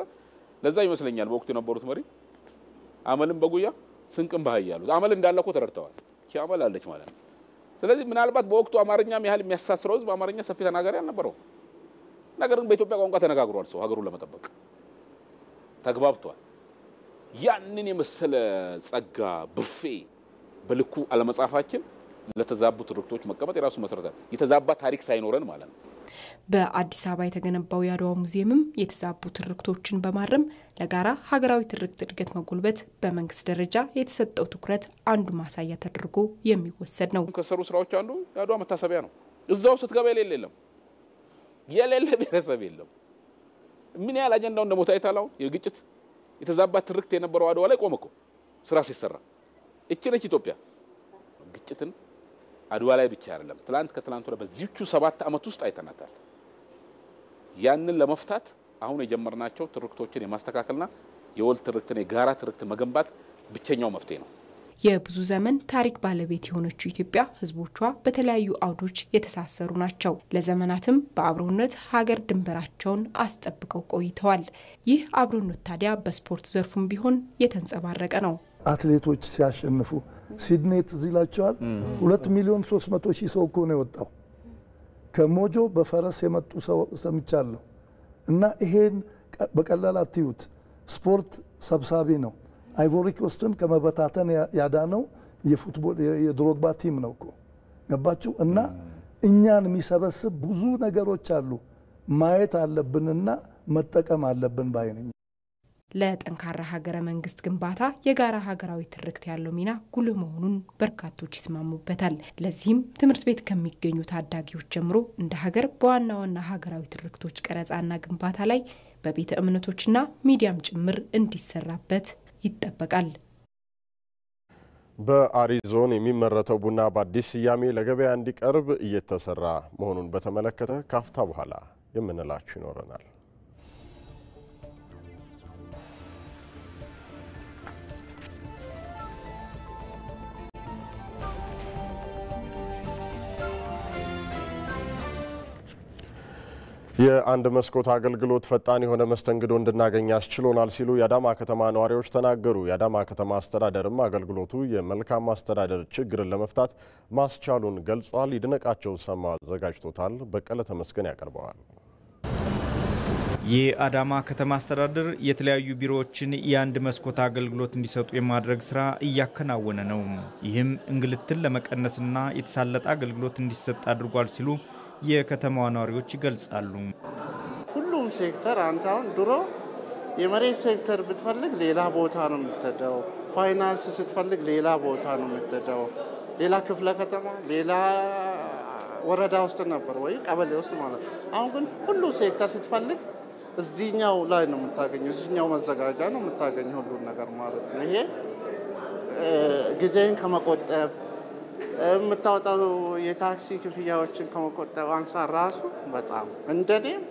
ለዛ ይመስለኛል በወቅቱ የነበሩት መሪ አመልን በጉያ ስንቅም ባያሉ አመል እንዳለኮ ተረድተዋል። አመል አለች ማለት ነው። ስለዚህ ምናልባት በወቅቱ አማርኛም ያህል የሚያሳስረው ህዝብ አማርኛ ሰፊ ተናጋሪ አልነበረው። ነገር ግን በኢትዮጵያ ቋንቋ ተነጋግሯል። ሰው ሀገሩን ለመጠበቅ ተግባብቷል። ያንን የመሰለ ጸጋ ብፌ በልኩ አለመጻፋችን ለተዛቡ ትርክቶች መቀመጥ የራሱ መሰረታል። የተዛባ ታሪክ ሳይኖረን ማለት ነው። በአዲስ አበባ የተገነባው የአድዋ ሙዚየምም የተዛቡ ትርክቶችን በማረም ለጋራ ሀገራዊ ትርክት እድገት መጎልበት በመንግስት ደረጃ የተሰጠው ትኩረት አንዱ ማሳያ ተደርጎ የሚወሰድ ነው። ከሰሩ ስራዎች አንዱ የአድዋ መታሰቢያ ነው። እዛው ስትገባ የሌለ ብሔረሰብ የለም። ምን ያህል አጀንዳው እንደሞታ አይታላው። የግጭት የተዛባ ትርክት የነበረው አድዋ ላይ ቆመኮ ስራ ሲሰራ እቺ ነች ኢትዮጵያ። ግጭትን አድዋ ላይ ብቻ አይደለም ከትላንት ወደ በዚህቹ 7 አመት ውስጥ አይተናታል። ያንን ለመፍታት አሁን የጀመርናቸው ትርክቶችን የማስተካከልና የወል ትርክትን የጋራ ትርክት መገንባት ብቸኛው መፍትሄ ነው። የብዙ ዘመን ታሪክ ባለቤት የሆነችው ኢትዮጵያ ህዝቦቿ በተለያዩ አውዶች የተሳሰሩ ናቸው። ለዘመናትም በአብሮነት ሀገር ድንበራቸውን አስጠብቀው ቆይተዋል። ይህ አብሮነት ታዲያ በስፖርት ዘርፉም ቢሆን የተንጸባረቀ ነው። አትሌቶች ሲያሸንፉ ሲድኒ ትዝላቸዋል 2,300,000 ሰው እኮ ነው የወጣው። ከሞጆ በፈረስ የመጡ ሰው ሰምቻለሁ። እና ይሄን በቀላል አትዩት። ስፖርት ሰብሳቢ ነው። አይቮሪ ኮስትን ከመበታተን ያዳነው የፉትቦል የድሮግባ ቲም ነው እኮ ገባችሁ? እና እኛን የሚሰበስብ ብዙ ነገሮች አሉ። ማየት አለብንና መጠቀም አለብን ባይነኝ። ለጠንካራ ሀገረ መንግስት ግንባታ የጋራ ሀገራዊ ትርክት ያለው ሚና ጉልህ መሆኑን በርካቶች ይስማሙበታል። ለዚህም ትምህርት ቤት ከሚገኙ ታዳጊዎች ጀምሮ እንደ ሀገር በዋና ዋና ሀገራዊ ትርክቶች ቀረጻና ግንባታ ላይ በቤተ እምነቶችና ሚዲያም ጭምር እንዲሰራበት ይጠበቃል። በአሪ ዞን የሚመረተው ቡና በአዲስ ስያሜ ለገበያ እንዲቀርብ እየተሰራ መሆኑን በተመለከተ ካፍታ በኋላ የምንላችሁ ይኖረናል። የአንድ መስኮት አገልግሎት ፈጣን የሆነ መስተንግዶ እንድናገኝ አስችሎናል ሲሉ የአዳማ ከተማ ነዋሪዎች ተናገሩ። የአዳማ ከተማ አስተዳደርም አገልግሎቱ የመልካም አስተዳደር ችግርን ለመፍታት ማስቻሉን ገልጿል። ይድነቃቸው ሰማ አዘጋጅቶታል። በቀለ ተመስገን ያቀርበዋል። የአዳማ ከተማ አስተዳደር የተለያዩ ቢሮዎችን የአንድ መስኮት አገልግሎት እንዲሰጡ የማድረግ ስራ እያከናወነ ነው። ይህም እንግልትን ለመቀነስና የተሳለጠ አገልግሎት እንዲሰጥ አድርጓል ሲሉ የከተማዋ ነዋሪዎች ይገልጻሉ። ሁሉም ሴክተር አንተ አሁን ድሮ የመሬት ሴክተር ብትፈልግ ሌላ ቦታ ነው የምትሄደው፣ ፋይናንስ ስትፈልግ ሌላ ቦታ ነው የምትሄደው፣ ሌላ ክፍለ ከተማ ሌላ ወረዳ ውስጥ ነበር ወይ ቀበሌ ውስጥ ማለት። አሁን ግን ሁሉ ሴክተር ስትፈልግ እዚህኛው ላይ ነው የምታገኘው፣ እዚህኛው መዘጋጃ ነው የምታገኘው ሁሉ ነገር ማለት ነው። ይሄ ጊዜን ከመቆጠብ የምታወጣው የታክሲ ክፍያዎችን ከመቆጠብ አንፃር ራሱ በጣም እንደኔም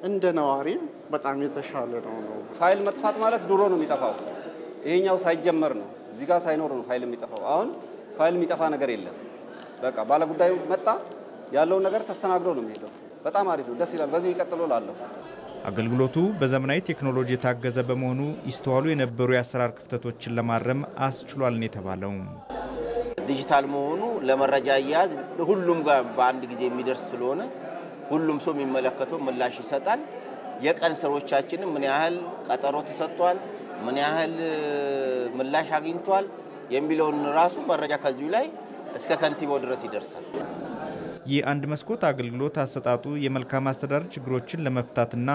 እንደ ነዋሪም በጣም የተሻለ ነው። ፋይል መጥፋት ማለት ድሮ ነው የሚጠፋው። ይሄኛው ሳይጀመር ነው እዚህ ጋር ሳይኖር ነው ፋይል የሚጠፋው። አሁን ፋይል የሚጠፋ ነገር የለም። በቃ ባለጉዳዩ መጣ ያለውን ነገር ተስተናግዶ ነው የሚሄደው። በጣም አሪፍ ነው፣ ደስ ይላል። በዚህ ይቀጥሉ ላለው አገልግሎቱ በዘመናዊ ቴክኖሎጂ የታገዘ በመሆኑ ይስተዋሉ የነበሩ የአሰራር ክፍተቶችን ለማረም አስችሏል ነው የተባለው። ዲጂታል መሆኑ ለመረጃ አያያዝ ሁሉም ጋር በአንድ ጊዜ የሚደርስ ስለሆነ ሁሉም ሰው የሚመለከተው ምላሽ ይሰጣል። የቀን ስራዎቻችንን ምን ያህል ቀጠሮ ተሰጥቷል፣ ምን ያህል ምላሽ አግኝቷል የሚለውን ራሱ መረጃ ከዚሁ ላይ እስከ ከንቲባው ድረስ ይደርሳል። የአንድ መስኮት አገልግሎት አሰጣጡ የመልካም አስተዳደር ችግሮችን ለመፍታትና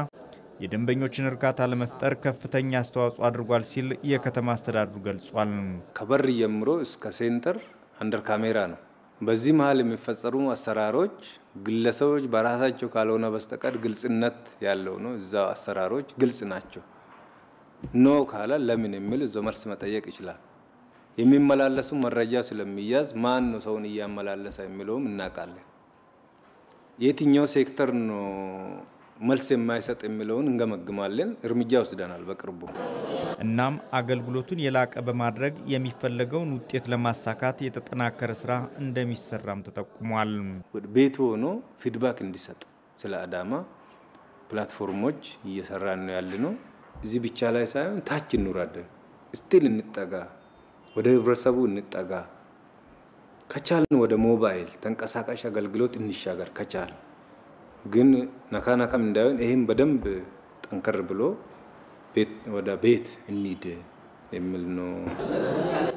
የደንበኞችን እርካታ ለመፍጠር ከፍተኛ አስተዋጽኦ አድርጓል ሲል የከተማ አስተዳደሩ ገልጿል። ከበር ጀምሮ እስከ ሴንተር አንደር ካሜራ ነው። በዚህ መሀል የሚፈጸሙ አሰራሮች ግለሰቦች በራሳቸው ካልሆነ በስተቀር ግልጽነት ያለው ነው። እዛው አሰራሮች ግልጽ ናቸው። ኖ ካለ ለምን የሚል እዛው መልስ መጠየቅ ይችላል። የሚመላለሱ መረጃ ስለሚያዝ ማን ነው ሰውን እያመላለሰ የሚለውም እናውቃለን። የትኛው ሴክተር ነው መልስ የማይሰጥ የሚለውን እንገመግማለን። እርምጃ ወስደናል በቅርቡ። እናም አገልግሎቱን የላቀ በማድረግ የሚፈለገውን ውጤት ለማሳካት የተጠናከረ ስራ እንደሚሰራም ተጠቁሟል። ቤቱ ሆኖ ፊድባክ እንዲሰጥ ስለ አዳማ ፕላትፎርሞች እየሰራን ነው ያለነው። እዚህ ብቻ ላይ ሳይሆን ታች እንውራለን። ስቲል እንጠጋ፣ ወደ ህብረተሰቡ እንጠጋ፣ ከቻልን ወደ ሞባይል ተንቀሳቃሽ አገልግሎት እንሻገር ከቻል ግን ነካናካም እንዳይሆን ይሄን በደንብ ጠንከር ብሎ ወደ ቤት እንሂድ የሚል ነው።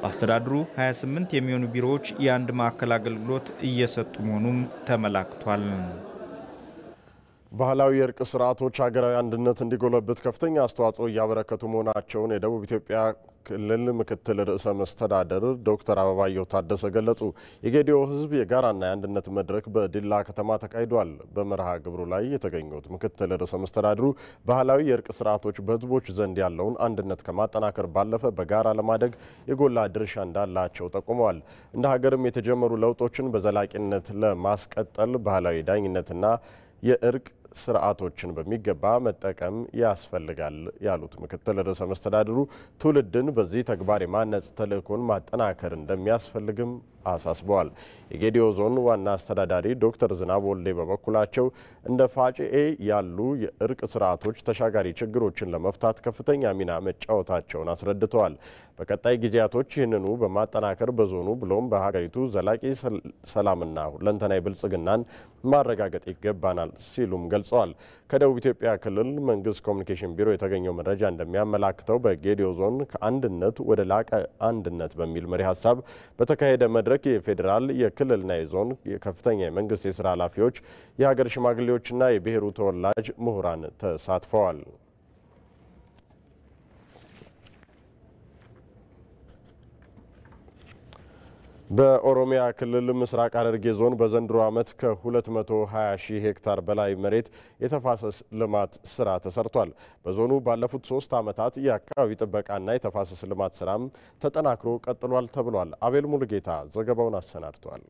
አስተዳድሩ 28 የሚሆኑ ቢሮዎች የአንድ ማዕከል አገልግሎት እየሰጡ መሆኑም ተመላክቷል። ባህላዊ የእርቅ ስርዓቶች ሀገራዊ አንድነት እንዲጎለብት ከፍተኛ አስተዋጽኦ እያበረከቱ መሆናቸውን የደቡብ ኢትዮጵያ ክልል ምክትል ርዕሰ መስተዳደር ዶክተር አበባየሁ ታደሰ ገለጹ። የጌዲዮ ህዝብ የጋራና የአንድነት መድረክ በዲላ ከተማ ተካሂዷል። በመርሃ ግብሩ ላይ የተገኙት ምክትል ርዕሰ መስተዳድሩ ባህላዊ የእርቅ ስርዓቶች በህዝቦች ዘንድ ያለውን አንድነት ከማጠናከር ባለፈ በጋራ ለማደግ የጎላ ድርሻ እንዳላቸው ጠቁመዋል። እንደ ሀገርም የተጀመሩ ለውጦችን በዘላቂነት ለማስቀጠል ባህላዊ ዳኝነትና የእርቅ ስርዓቶችን በሚገባ መጠቀም ያስፈልጋል ያሉት ምክትል ርዕሰ መስተዳድሩ ትውልድን በዚህ ተግባር የማነጽ ተልእኮን ማጠናከር እንደሚያስፈልግም አሳስበዋል። የጌዲዮ ዞን ዋና አስተዳዳሪ ዶክተር ዝናብ ወልዴ በበኩላቸው እንደ ፋጭኤ ያሉ የእርቅ ስርዓቶች ተሻጋሪ ችግሮችን ለመፍታት ከፍተኛ ሚና መጫወታቸውን አስረድተዋል። በቀጣይ ጊዜያቶች ይህንኑ በማጠናከር በዞኑ ብሎም በሀገሪቱ ዘላቂ ሰላምና ሁለንተናዊ ብልጽግናን ማረጋገጥ ይገባናል ሲሉም ገልጸዋል። ከደቡብ ኢትዮጵያ ክልል መንግስት ኮሚኒኬሽን ቢሮ የተገኘው መረጃ እንደሚያመላክተው በጌዲዮ ዞን ከአንድነት ወደ ላቀ አንድነት በሚል መሪ ሀሳብ በተካሄደ መድረክ የፌዴራል የክልልና የዞን ከፍተኛ የመንግስት የስራ ኃላፊዎች፣ የሀገር ሽማግሌዎችና የብሔሩ ተወላጅ ምሁራን ተሳትፈዋል። በኦሮሚያ ክልል ምስራቅ ሐረርጌ ዞን በዘንድሮ ዓመት ከ220 ሺህ ሄክታር በላይ መሬት የተፋሰስ ልማት ስራ ተሰርቷል። በዞኑ ባለፉት 3 ዓመታት የአካባቢ ጥበቃና የተፋሰስ ልማት ስራም ተጠናክሮ ቀጥሏል ተብሏል። አቤል ሙሉጌታ ዘገባውን አሰናድቷል።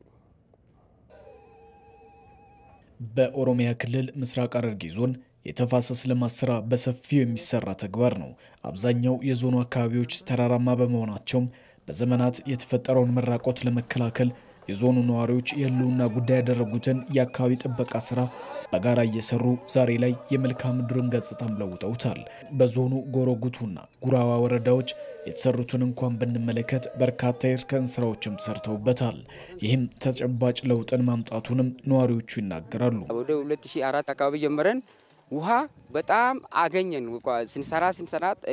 በኦሮሚያ ክልል ምስራቅ ሐረርጌ ዞን የተፋሰስ ልማት ስራ በሰፊው የሚሰራ ተግባር ነው። አብዛኛው የዞኑ አካባቢዎች ተራራማ በመሆናቸው በዘመናት የተፈጠረውን መራቆት ለመከላከል የዞኑ ነዋሪዎች የህልውና ጉዳይ ያደረጉትን የአካባቢ ጥበቃ ስራ በጋራ እየሰሩ ዛሬ ላይ የመልክዓ ምድሩን ገጽታም ለውጠውታል። በዞኑ ጎሮጉቱና ጉራዋ ወረዳዎች የተሰሩትን እንኳን ብንመለከት በርካታ የእርከን ስራዎችም ተሰርተውበታል። ይህም ተጨባጭ ለውጥን ማምጣቱንም ነዋሪዎቹ ይናገራሉ። ወደ 2004 አካባቢ ጀምረን ውሃ በጣም አገኘን። ስንሰራ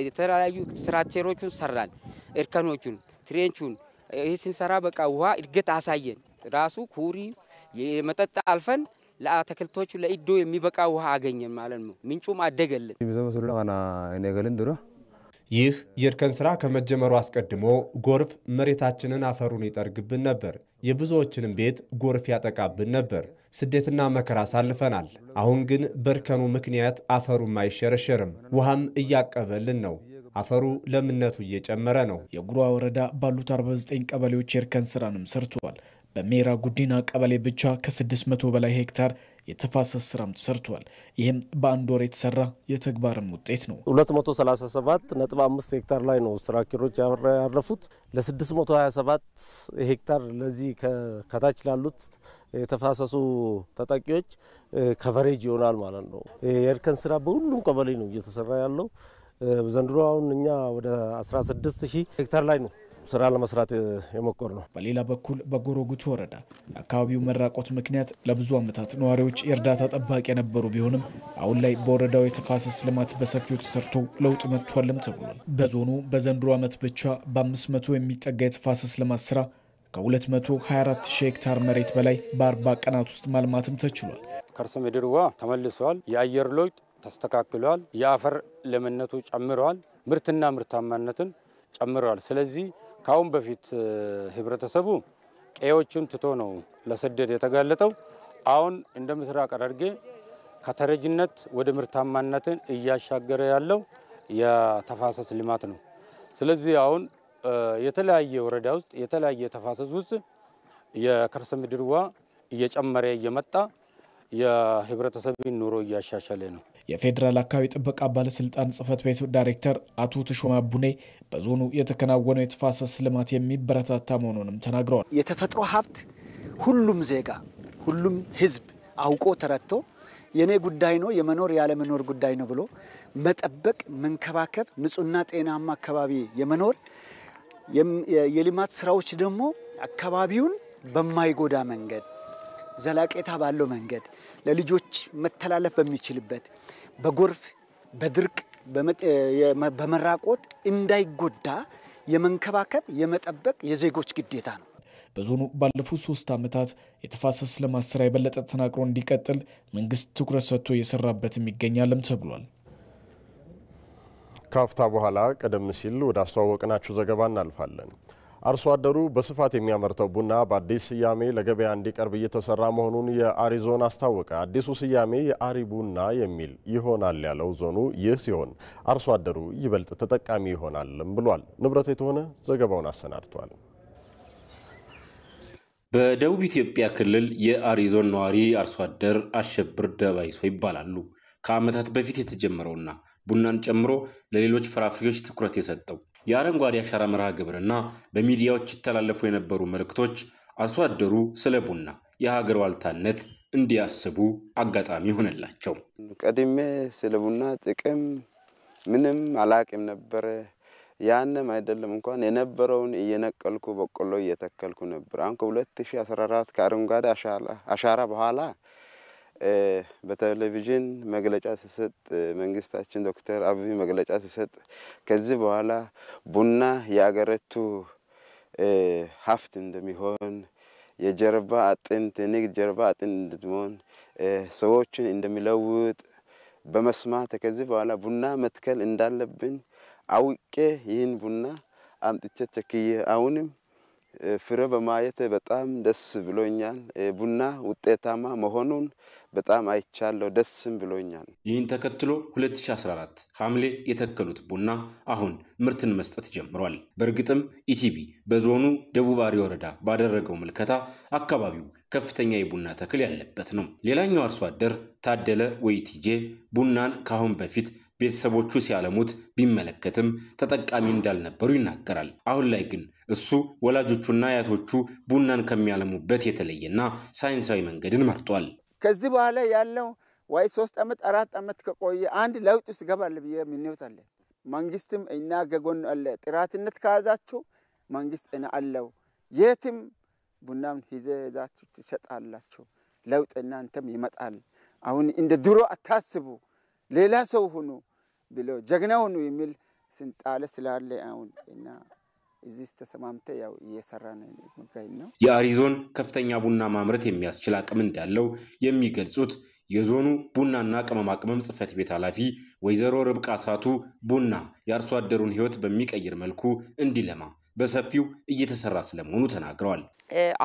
የተለያዩ ስትራክቸሮቹን ሰራን፣ እርከኖቹን ትሬንቹን ይህ ስንሰራ በቃ ውሃ እድገት አሳየን። ራሱ ኩሪ የመጠጥ አልፈን ለአትክልቶቹ ለኢዶ የሚበቃ ውሃ አገኘን ማለት ነው። ምንጩም አደገልን። ይህ የእርከን ስራ ከመጀመሩ አስቀድሞ ጎርፍ መሬታችንን አፈሩን ይጠርግብን ነበር። የብዙዎችንም ቤት ጎርፍ ያጠቃብን ነበር። ስደትና መከራ አሳልፈናል። አሁን ግን በእርከኑ ምክንያት አፈሩም አይሸረሸርም፣ ውሃም እያቀበልን ነው። አፈሩ ለምነቱ እየጨመረ ነው። የጉራ ወረዳ ባሉት 49 ቀበሌዎች የእርከን ስራንም ሰርቷል። በሜራ ጉዲና ቀበሌ ብቻ ከ600 በላይ ሄክታር የተፋሰስ ስራም ተሰርቷል። ይህም በአንድ ወር የተሰራ የተግባርም ውጤት ነው። 237.5 ሄክታር ላይ ነው ስትራክቸሮች ያረፉት። ለ627 ሄክታር ለዚህ ከታች ላሉት የተፋሰሱ ተጠቂዎች ከቨሬጅ ይሆናል ማለት ነው። የእርከን ስራ በሁሉም ቀበሌ ነው እየተሰራ ያለው። ዘንድሮ አሁን እኛ ወደ 16000 ሄክታር ላይ ነው ስራ ለመስራት የሞከር ነው። በሌላ በኩል በጎሮጉቱ ወረዳ አካባቢው መራቆት ምክንያት ለብዙ ዓመታት ነዋሪዎች የእርዳታ ጠባቂ የነበሩ ቢሆንም አሁን ላይ በወረዳው የተፋሰስ ልማት በሰፊው ተሰርቶ ለውጥ መጥቷልም ተብሏል። በዞኑ በዘንድሮ ዓመት ብቻ በ500 የሚጠጋ የተፋሰስ ልማት ስራ ከ224000 ሄክታር መሬት በላይ በ40 ቀናት ውስጥ ማልማትም ተችሏል። ከርሰ ምድር ውሃ ተመልሷል። የአየር ለውጥ ተስተካክሏል። የአፈር ለምነቱ ጨምሯል። ምርትና ምርታማነትን ጨምሯል። ስለዚህ ካሁን በፊት ህብረተሰቡ ቀዮቹን ትቶ ነው ለስደት የተጋለጠው። አሁን እንደ ምስራቅ ሐረርጌ ከተረጅነት ወደ ምርታማነትን እያሻገረ ያለው የተፋሰስ ልማት ነው። ስለዚህ አሁን የተለያየ ወረዳ ውስጥ የተለያየ ተፋሰስ ውስጥ የከርሰ ምድር ውሃ እየጨመረ እየመጣ የህብረተሰብን ኑሮ እያሻሻለ ነው። የፌዴራል አካባቢ ጥበቃ ባለስልጣን ጽህፈት ቤት ዳይሬክተር አቶ ተሾመ ቡኔ በዞኑ የተከናወነው የተፋሰስ ልማት የሚበረታታ መሆኑንም ተናግረዋል። የተፈጥሮ ሀብት ሁሉም ዜጋ ሁሉም ህዝብ አውቆ ተረድቶ የኔ ጉዳይ ነው የመኖር ያለመኖር ጉዳይ ነው ብሎ መጠበቅ፣ መንከባከብ፣ ንጹህና ጤናማ አካባቢ የመኖር የልማት ስራዎች ደግሞ አካባቢውን በማይጎዳ መንገድ ዘላቂታ ባለው መንገድ ለልጆች መተላለፍ በሚችልበት በጎርፍ በድርቅ በመራቆት እንዳይጎዳ የመንከባከብ የመጠበቅ የዜጎች ግዴታ ነው። በዞኑ ባለፉት 3 ዓመታት የተፋሰስ ልማት ስራ የበለጠ ተጠናክሮ እንዲቀጥል መንግስት ትኩረት ሰጥቶ እየሰራበትም ይገኛልም ተብሏል። ካፍታ በኋላ ቀደም ሲል ወደ አስተዋወቅናችሁ ዘገባ እናልፋለን። አርሶ አደሩ በስፋት የሚያመርተው ቡና በአዲስ ስያሜ ለገበያ እንዲቀርብ እየተሰራ መሆኑን የአሪ ዞን አስታወቀ። አዲሱ ስያሜ የአሪ ቡና የሚል ይሆናል ያለው ዞኑ ይህ ሲሆን አርሶ አደሩ ይበልጥ ተጠቃሚ ይሆናልም ብሏል። ንብረት የተሆነ ዘገባውን አሰናድቷል። በደቡብ ኢትዮጵያ ክልል የአሪ ዞን ነዋሪ አርሶ አደር አሸብር ደባይሶ ይባላሉ። ከዓመታት በፊት የተጀመረውና ቡናን ጨምሮ ለሌሎች ፍራፍሬዎች ትኩረት የሰጠው የአረንጓዴ አሻራ መርሃ ግብርና በሚዲያዎች ይተላለፉ የነበሩ መልእክቶች አርሶ አደሩ ስለ ቡና የሀገር ዋልታነት እንዲያስቡ አጋጣሚ ሆነላቸው። ቀድሜ ስለ ቡና ጥቅም ምንም አላቅም ነበር። ያንም አይደለም እንኳን የነበረውን እየነቀልኩ በቆሎ እየተከልኩ ነበር። አሁን ከ2014 ከአረንጓዴ አሻራ በኋላ በቴሌቪዥን መግለጫ ሲሰጥ መንግስታችን ዶክተር አብይ መግለጫ ሲሰጥ ከዚህ በኋላ ቡና የአገሪቱ ሀብት እንደሚሆን የጀርባ አጥንት የንግድ ጀርባ አጥንት እንደሚሆን ሰዎችን እንደሚለውጥ በመስማት ከዚህ በኋላ ቡና መትከል እንዳለብኝ አውቄ ይህን ቡና አምጥቼ ተክዬ አሁንም ፍሬ በማየት በጣም ደስ ብሎኛል። ቡና ውጤታማ መሆኑን በጣም አይቻለሁ፣ ደስም ብሎኛል። ይህን ተከትሎ 2014 ሐምሌ የተከሉት ቡና አሁን ምርትን መስጠት ጀምሯል። በእርግጥም ኢቲቪ በዞኑ ደቡብ አሪ ወረዳ ባደረገው ምልከታ አካባቢው ከፍተኛ የቡና ተክል ያለበት ነው። ሌላኛው አርሶ አደር ታደለ ወይቲጄ ቡናን ካሁን በፊት ቤተሰቦቹ ሲያለሙት ቢመለከትም ተጠቃሚ እንዳልነበሩ ይናገራል። አሁን ላይ ግን እሱ ወላጆቹና አያቶቹ ቡናን ከሚያለሙበት የተለየና ሳይንሳዊ መንገድን መርጧል። ከዚህ በኋላ ያለው ወይ 3 ዓመት 4 ዓመት ከቆየ አንድ ለውጥ ውስጥ ገባል ብዬ ምንውት አለ። መንግስትም እና ገጎን አለ። ጥራትነት ከያዛችሁ መንግስት እና አለው። የትም ቡናም ይዘዛችሁ ትሸጣላችሁ። ለውጥ እናንተም ይመጣል። አሁን እንደ ድሮ አታስቡ፣ ሌላ ሰው ሁኑ ብሎ ጀግና ሁኑ የሚል ስንጣለ ስላለ አሁን እና እዚህ ተሰማምተ ያው እየሰራን ነው። የአሪ ዞን ከፍተኛ ቡና ማምረት የሚያስችል አቅም እንዳለው የሚገልጹት የዞኑ ቡናና ቅመማ ቅመም ጽሕፈት ቤት ኃላፊ ወይዘሮ ርብቃ ሳቱ ቡና የአርሶ አደሩን ሕይወት በሚቀይር መልኩ እንዲለማ በሰፊው እየተሰራ ስለመሆኑ ተናግረዋል።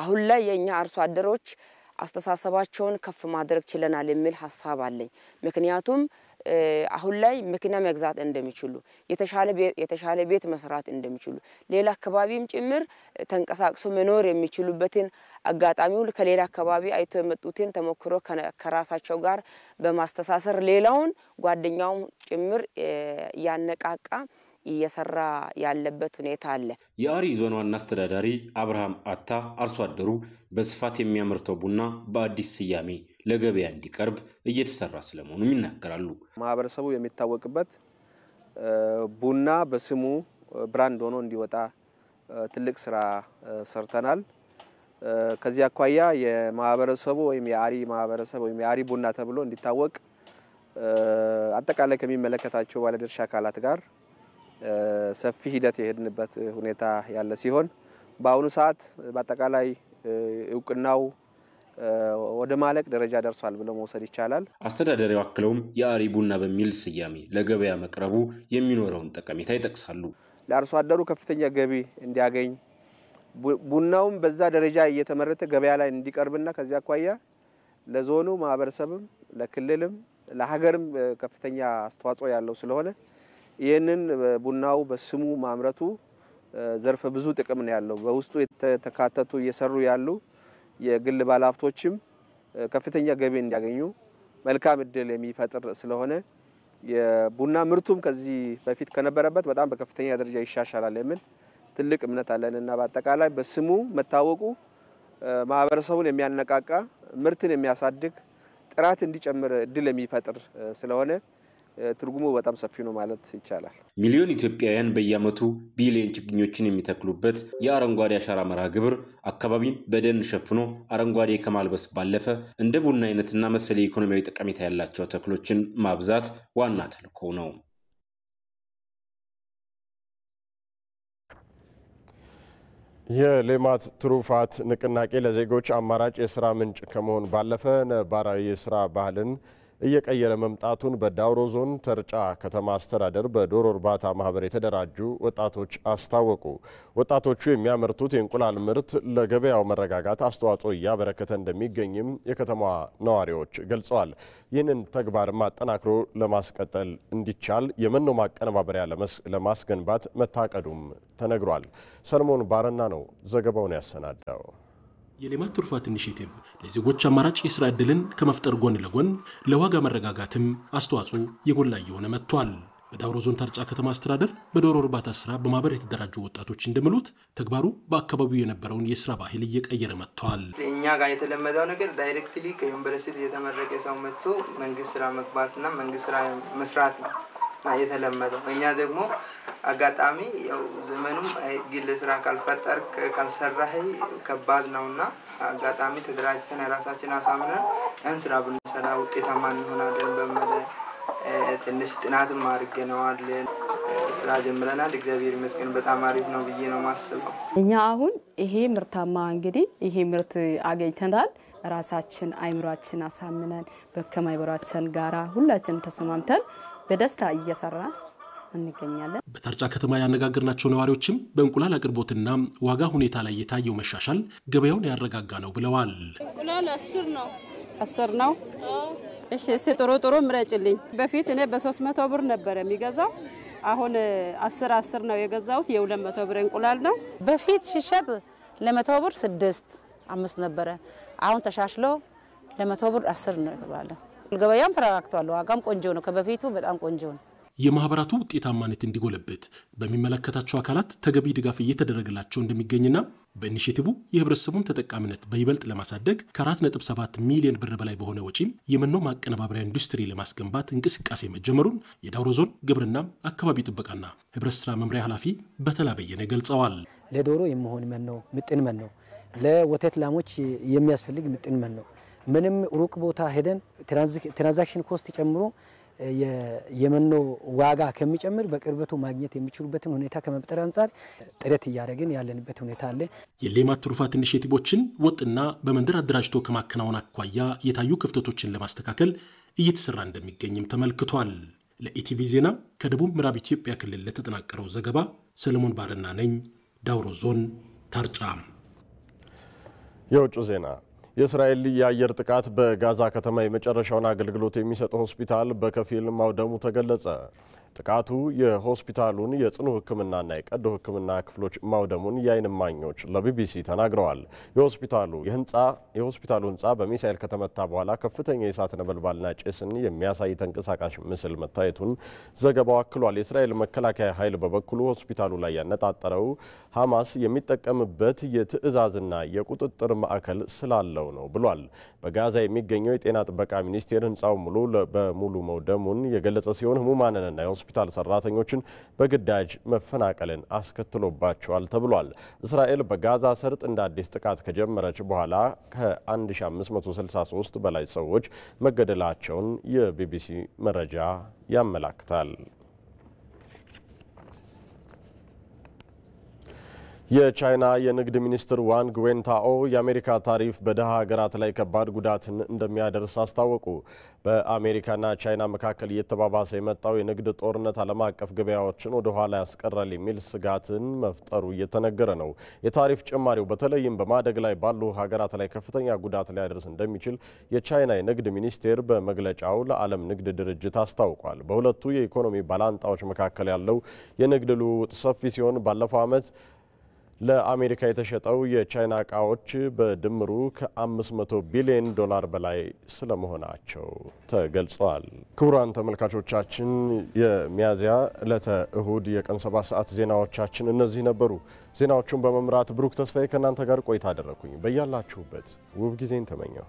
አሁን ላይ የኛ አርሶ አደሮች አስተሳሰባቸውን ከፍ ማድረግ ችለናል የሚል ሐሳብ አለኝ። ምክንያቱም አሁን ላይ መኪና መግዛት እንደሚችሉ የተሻለ ቤት መስራት እንደሚችሉ ሌላ አካባቢም ጭምር ተንቀሳቅሶ መኖር የሚችሉበትን አጋጣሚው ከሌላ አካባቢ አይቶ የመጡትን ተሞክሮ ከራሳቸው ጋር በማስተሳሰር ሌላውን ጓደኛው ጭምር ያነቃቃ እየሰራ ያለበት ሁኔታ አለ። የአሪ ዞን ዋና አስተዳዳሪ አብርሃም አታ አርሶ አደሩ በስፋት የሚያመርተው ቡና በአዲስ ስያሜ ለገበያ እንዲቀርብ እየተሰራ ስለመሆኑ ይናገራሉ። ማህበረሰቡ የሚታወቅበት ቡና በስሙ ብራንድ ሆኖ እንዲወጣ ትልቅ ስራ ሰርተናል። ከዚህ አኳያ የማህበረሰቡ ወይም የአሪ ማህበረሰብ ወይም የአሪ ቡና ተብሎ እንዲታወቅ አጠቃላይ ከሚመለከታቸው ባለድርሻ አካላት ጋር ሰፊ ሂደት የሄድንበት ሁኔታ ያለ ሲሆን በአሁኑ ሰዓት በአጠቃላይ እውቅናው ወደ ማለቅ ደረጃ ደርሷል ብሎ መውሰድ ይቻላል። አስተዳዳሪው አክለውም የአሪ ቡና በሚል ስያሜ ለገበያ መቅረቡ የሚኖረውን ጠቀሜታ ይጠቅሳሉ። ለአርሶ አደሩ ከፍተኛ ገቢ እንዲያገኝ ቡናውም በዛ ደረጃ እየተመረተ ገበያ ላይ እንዲቀርብና ከዚያ አኳያ ለዞኑ ማህበረሰብም ለክልልም ለሀገርም ከፍተኛ አስተዋጽኦ ያለው ስለሆነ ይህንን ቡናው በስሙ ማምረቱ ዘርፈ ብዙ ጥቅም ነው ያለው። በውስጡ የተካተቱ እየሰሩ ያሉ የግል ባለሀብቶችም ከፍተኛ ገቢ እንዲያገኙ መልካም እድል የሚፈጥር ስለሆነ የቡና ምርቱም ከዚህ በፊት ከነበረበት በጣም በከፍተኛ ደረጃ ይሻሻላል የሚል ትልቅ እምነት አለንና በአጠቃላይ በስሙ መታወቁ ማህበረሰቡን የሚያነቃቃ ምርትን የሚያሳድግ ጥራት እንዲጨምር እድል የሚፈጥር ስለሆነ ትርጉሙ በጣም ሰፊ ነው ማለት ይቻላል። ሚሊዮን ኢትዮጵያውያን በየዓመቱ ቢሊዮን ችግኞችን የሚተክሉበት የአረንጓዴ አሻራ መርሃ ግብር አካባቢን በደን ሸፍኖ አረንጓዴ ከማልበስ ባለፈ እንደ ቡና አይነትና መሰል ኢኮኖሚያዊ ጠቀሜታ ያላቸው ተክሎችን ማብዛት ዋና ተልዕኮ ነው። የሌማት ትሩፋት ንቅናቄ ለዜጎች አማራጭ የስራ ምንጭ ከመሆን ባለፈ ነባራዊ የስራ ባህልን እየቀየረ መምጣቱን በዳውሮ ዞን ተርጫ ከተማ አስተዳደር በዶሮ እርባታ ማህበር የተደራጁ ወጣቶች አስታወቁ። ወጣቶቹ የሚያመርቱት የእንቁላል ምርት ለገበያው መረጋጋት አስተዋጽኦ እያበረከተ እንደሚገኝም የከተማዋ ነዋሪዎች ገልጸዋል። ይህንን ተግባር ማጠናክሮ ለማስቀጠል እንዲቻል የመኖ ማቀነባበሪያ ለማስገንባት መታቀዱም ተነግሯል። ሰለሞን ባረና ነው ዘገባውን ያሰናዳው። የሌማት ትሩፋት ኢኒሼቲቭ ለዜጎች አማራጭ የስራ ዕድልን ከመፍጠር ጎን ለጎን ለዋጋ መረጋጋትም አስተዋጽኦ የጎላ እየሆነ መጥቷል። በዳውሮ ዞን ተርጫ ከተማ አስተዳደር በዶሮ እርባታ ስራ በማህበር የተደራጁ ወጣቶች እንደሚሉት ተግባሩ በአካባቢው የነበረውን የስራ ባህል እየቀየረ መጥቷል። እኛ ጋር የተለመደው ነገር ዳይሬክትሊ ከዩኒቨርሲቲ የተመረቀ ሰው መጥቶ መንግስት ስራ መግባትና መንግስት ስራ መስራት ነው የተለመደው። እኛ ደግሞ አጋጣሚ ያው ዘመኑም ግል ስራ ካልፈጠርክ ካልሰራህ ከባድ ነውና አጋጣሚ ተደራጅተን ራሳችን አሳምነን እንስራ ብንሰራ ውጤታማ እንሆናለን በሚል ትንሽ ጥናትም አድርገናል። ስራ ጀምረናል። እግዚአብሔር ይመስገን በጣም አሪፍ ነው ብዬ ነው ማስበው። እኛ አሁን ይሄ ምርታማ እንግዲህ ይሄ ምርት አገኝተናል። ራሳችን አይምሯችን አሳምነን በከማይበራችን ጋራ ሁላችን ተሰማምተን በደስታ እየሰራን እንገኛለን። በተርጫ ከተማ ያነጋገርናቸው ነዋሪዎችም በእንቁላል አቅርቦትና ዋጋ ሁኔታ ላይ የታየው መሻሻል ገበያውን ያረጋጋ ነው ብለዋል። እንቁላል 10 ነው። እሺ እስቲ ጥሩ ምረጭልኝ። በፊት እኔ በ300 ብር ነበር የሚገዛው። አሁን 10 ነው የገዛሁት። የ200 ብር እንቁላል ነው። በፊት ሲሸጥ ለ100 ብር 5 ነበረ። አሁን ተሻሽሎ ለ100 ብር 10 ነው የተባለው። ገበያም ተረጋግቷል። ዋጋም ቆንጆ ነው። ከበፊቱ በጣም ቆንጆ ነው። የማህበራቱ ውጤታማነት እንዲጎለበት በሚመለከታቸው አካላት ተገቢ ድጋፍ እየተደረገላቸው እንደሚገኝና በኢኒሼቲቭ የህብረተሰቡን ተጠቃሚነት በይበልጥ ለማሳደግ ከ4.7 ሚሊዮን ብር በላይ በሆነ ወጪ የመኖ ማቀነባበሪያ ኢንዱስትሪ ለማስገንባት እንቅስቃሴ መጀመሩን የዳውሮ ዞን ግብርና አካባቢ ጥበቃና ህብረት ስራ መምሪያ ኃላፊ በተላ በየነ ገልጸዋል። ለዶሮ የሚሆን መኖ ምጥን መኖ፣ ለወተት ላሞች የሚያስፈልግ ምጥን መኖ ምንም ሩቅ ቦታ ሄደን ትራንዛክሽን ኮስት ጨምሮ የመኖ ዋጋ ከሚጨምር በቅርበቱ ማግኘት የሚችሉበትን ሁኔታ ከመፍጠር አንፃር ጥረት እያደረግን ያለንበት ሁኔታ አለ። የሌማት ትሩፋት ኢኒሼቲቮችን ወጥና በመንደር አደራጅቶ ከማከናወን አኳያ የታዩ ክፍተቶችን ለማስተካከል እየተሰራ እንደሚገኝም ተመልክቷል። ለኢቲቪ ዜና ከደቡብ ምዕራብ ኢትዮጵያ ክልል ለተጠናቀረው ዘገባ ሰለሞን ባረና ነኝ፣ ዳውሮ ዞን ተርጫ። የውጭ ዜና የእስራኤል የአየር ጥቃት በጋዛ ከተማ የመጨረሻውን አገልግሎት የሚሰጠው ሆስፒታል በከፊል ማውደሙ ተገለጸ። ጥቃቱ የሆስፒታሉን የጽኑ ሕክምናና የቀዶ ሕክምና ክፍሎች ማውደሙን የዓይን እማኞች ለቢቢሲ ተናግረዋል። የሆስፒታሉ ህንፃ በሚሳኤል ከተመታ በኋላ ከፍተኛ የእሳት ነበልባልና ጭስን የሚያሳይ ተንቀሳቃሽ ምስል መታየቱን ዘገባው አክሏል። የእስራኤል መከላከያ ኃይል በበኩሉ ሆስፒታሉ ላይ ያነጣጠረው ሐማስ የሚጠቀምበት የትዕዛዝና የቁጥጥር ማዕከል ስላለው ነው ብሏል። በጋዛ የሚገኘው የጤና ጥበቃ ሚኒስቴር ህንፃው በሙሉ መውደሙን የገለጸ ሲሆን ህሙማንንና የሆስፒታል ሰራተኞችን በግዳጅ መፈናቀልን አስከትሎባቸዋል ተብሏል። እስራኤል በጋዛ ሰርጥ እንደ አዲስ ጥቃት ከጀመረች በኋላ ከ1563 በላይ ሰዎች መገደላቸውን የቢቢሲ መረጃ ያመላክታል። የቻይና የንግድ ሚኒስትር ዋንግ ዌንታኦ የአሜሪካ ታሪፍ በደሃ ሀገራት ላይ ከባድ ጉዳትን እንደሚያደርስ አስታወቁ። በአሜሪካና ቻይና መካከል እየተባባሰ የመጣው የንግድ ጦርነት ዓለም አቀፍ ገበያዎችን ወደ ኋላ ያስቀራል የሚል ስጋትን መፍጠሩ እየተነገረ ነው። የታሪፍ ጭማሪው በተለይም በማደግ ላይ ባሉ ሀገራት ላይ ከፍተኛ ጉዳት ሊያደርስ እንደሚችል የቻይና የንግድ ሚኒስቴር በመግለጫው ለዓለም ንግድ ድርጅት አስታውቋል። በሁለቱ የኢኮኖሚ ባላንጣዎች መካከል ያለው የንግድ ልውውጥ ሰፊ ሲሆን ባለፈው ዓመት ለአሜሪካ የተሸጠው የቻይና እቃዎች በድምሩ ከ500 ቢሊዮን ዶላር በላይ ስለመሆናቸው ተገልጿል። ክቡራን ተመልካቾቻችን የሚያዝያ ዕለተ እሁድ የቀን 7 ሰዓት ዜናዎቻችን እነዚህ ነበሩ። ዜናዎቹን በመምራት ብሩክ ተስፋዬ ከእናንተ ጋር ቆይታ አደረኩኝ። በያላችሁበት ውብ ጊዜን ተመኘሁ።